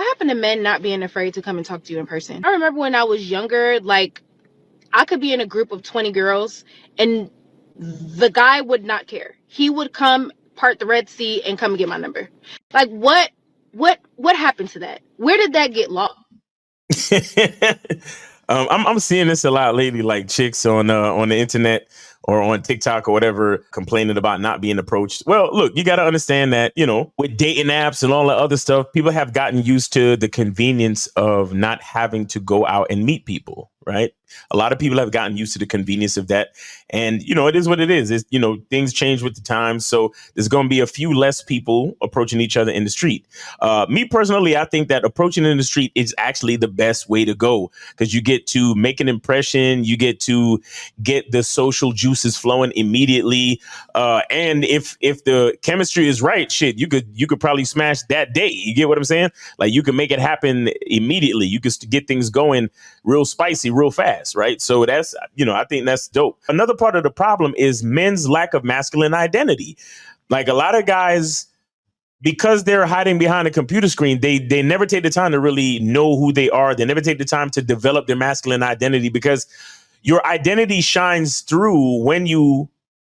What happened to men not being afraid to come and talk to you in person? I remember when I was younger, like I could be in a group of 20 girls and the guy would not care. He would come part the Red Sea and come and get my number. Like what happened to that? Where did that get lost? I'm seeing this a lot lately, like chicks on the internet or on TikTok or whatever, complaining about not being approached. Well, look, you got to understand that, you know, with dating apps and all that other stuff, people have gotten used to the convenience of not having to go out and meet people, right? A lot of people have gotten used to the convenience of that. And, you know, it is what it is. It's, you know, things change with the times. So there's going to be a few less people approaching each other in the street. Me personally, I think that approaching in the street is actually the best way to go because you get to make an impression. You get to get the social juices flowing immediately. And if the chemistry is right, shit, you could probably smash that day. You get what I'm saying? Like you can make it happen immediately. You can get things going real spicy, real fast. Right. So that's, you know, I think that's dope. Another part of the problem is men's lack of masculine identity. Like a lot of guys, because they're hiding behind a computer screen, they never take the time to really know who they are. They never take the time to develop their masculine identity because your identity shines through when you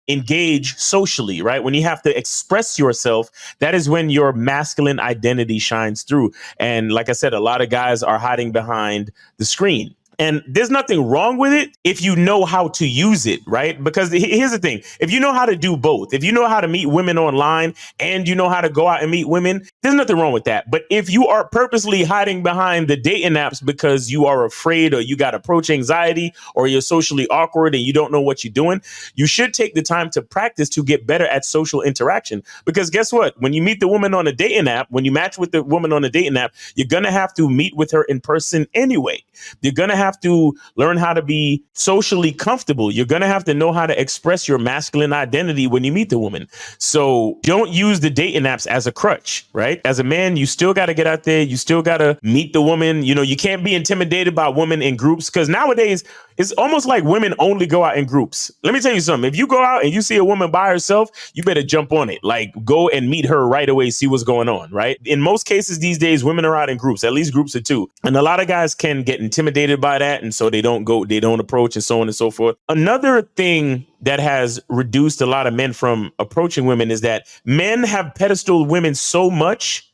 engage socially, right? When you have to express yourself, that is when your masculine identity shines through. And like I said, a lot of guys are hiding behind the screen. And there's nothing wrong with it if you know how to use it, right? Because here's the thing. If you know how to do both, if you know how to meet women online and you know how to go out and meet women, there's nothing wrong with that. But if you are purposely hiding behind the dating apps because you are afraid or you got approach anxiety or you're socially awkward and you don't know what you're doing, you should take the time to practice to get better at social interaction. Because guess what? When you meet the woman on a dating app, when you match with the woman on a dating app, you're going to have to meet with her in person anyway. You're going to have to learn how to be socially comfortable. You're going to have to know how to express your masculine identity when you meet the woman. So don't use the dating apps as a crutch, right? As a man, you still got to get out there. You still got to meet the woman. You know, you can't be intimidated by women in groups because nowadays it's almost like women only go out in groups. Let me tell you something. If you go out and you see a woman by herself, you better jump on it. Like go and meet her right away, see what's going on, right? In most cases these days, women are out in groups, at least groups of two. And a lot of guys can get intimidated by that. And so they don't approach and so on and so forth. Another thing that has reduced a lot of men from approaching women is that men have pedestaled women so much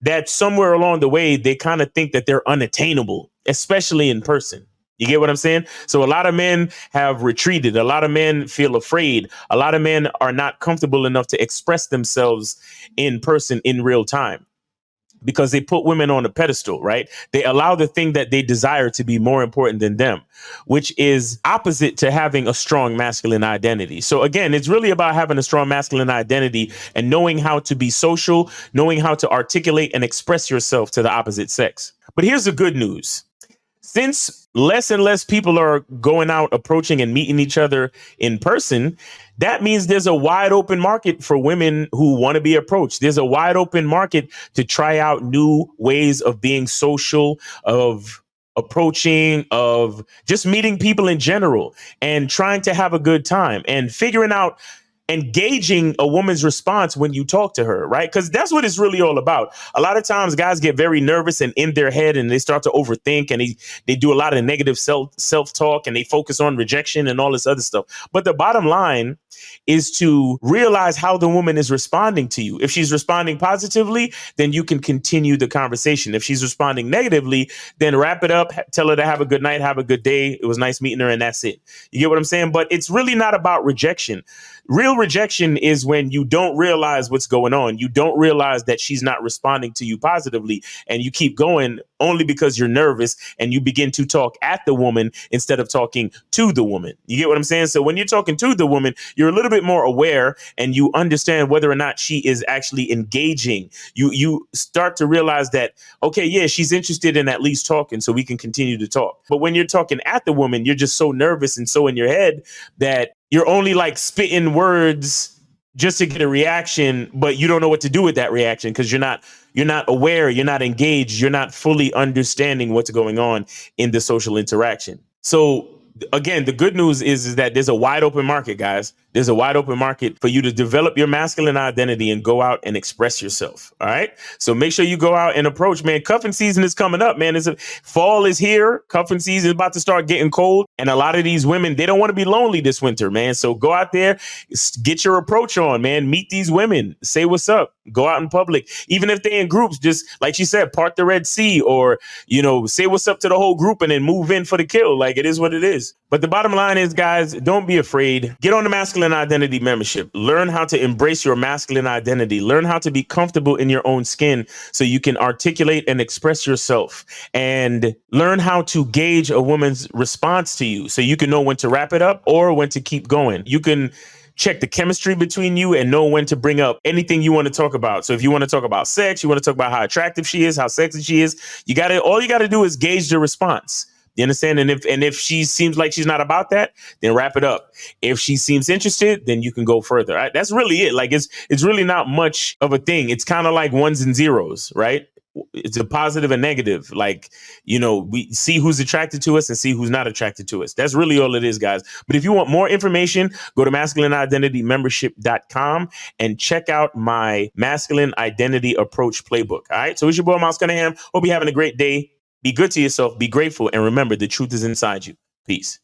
that somewhere along the way, they kind of think that they're unattainable, especially in person. You get what I'm saying? So a lot of men have retreated. A lot of men feel afraid. A lot of men are not comfortable enough to express themselves in person in real time because they put women on a pedestal, right? They allow the thing that they desire to be more important than them, which is opposite to having a strong masculine identity. So again, it's really about having a strong masculine identity and knowing how to be social, knowing how to articulate and express yourself to the opposite sex. But here's the good news. Since less and less people are going out, approaching and meeting each other in person, that means there's a wide open market for women who want to be approached. There's a wide open market to try out new ways of being social, of approaching, of just meeting people in general and trying to have a good time and figuring out engaging a woman's response when you talk to her, right? Because that's what it's really all about. A lot of times guys get very nervous and in their head and they start to overthink and they do a lot of negative self-talk and they focus on rejection and all this other stuff. But the bottom line is to realize how the woman is responding to you. If she's responding positively, then you can continue the conversation. If she's responding negatively, then wrap it up, tell her to have a good night, have a good day. It was nice meeting her, and that's it. You get what I'm saying? But it's really not about rejection. Real rejection is when you don't realize what's going on. You don't realize that she's not responding to you positively, and you keep going only because you're nervous, and you begin to talk at the woman instead of talking to the woman. You get what I'm saying? So when you're talking to the woman, you're a little bit more aware and you understand whether or not she is actually engaging. You start to realize that, okay, yeah, she's interested in at least talking, so we can continue to talk. But when you're talking at the woman, you're just so nervous and so in your head that you're only like spitting words just to get a reaction, but you don't know what to do with that reaction because you're not aware, you're not engaged, you're not fully understanding what's going on in the social interaction. So again, the good news is that there's a wide open market, guys. There's a wide open market for you to develop your masculine identity and go out and express yourself. All right. So make sure you go out and approach, man. Cuffing season is coming up, man. Fall is here. Cuffing season is about to start getting cold. And a lot of these women, they don't want to be lonely this winter, man. So go out there, get your approach on, man. Meet these women. Say what's up. Go out in public. Even if they're in groups, just like she said, part the Red Sea, or, say what's up to the whole group and then move in for the kill. Like, it is what it is. But the bottom line is, guys, don't be afraid. Get on the Masculine Identity membership. Learn how to embrace your masculine identity. Learn how to be comfortable in your own skin so you can articulate and express yourself, and learn how to gauge a woman's response to you so you can know when to wrap it up or when to keep going. You can check the chemistry between you and know when to bring up anything you want to talk about. So if you want to talk about sex, you want to talk about how attractive she is, how sexy she is, all you got to do is gauge the response. You understand? And if she seems like she's not about that, then wrap it up. If she seems interested, then you can go further. Right? That's really it. Like, it's really not much of a thing. It's kind of like ones and zeros, right? It's a positive and negative. Like, we see who's attracted to us and see who's not attracted to us. That's really all it is, guys. But if you want more information, go to masculineidentitymembership.com and check out my masculine identity approach playbook. All right. So it's your boy, Miles Cunningham. Hope you're having a great day. Be good to yourself. Be grateful. And remember, the truth is inside you. Peace.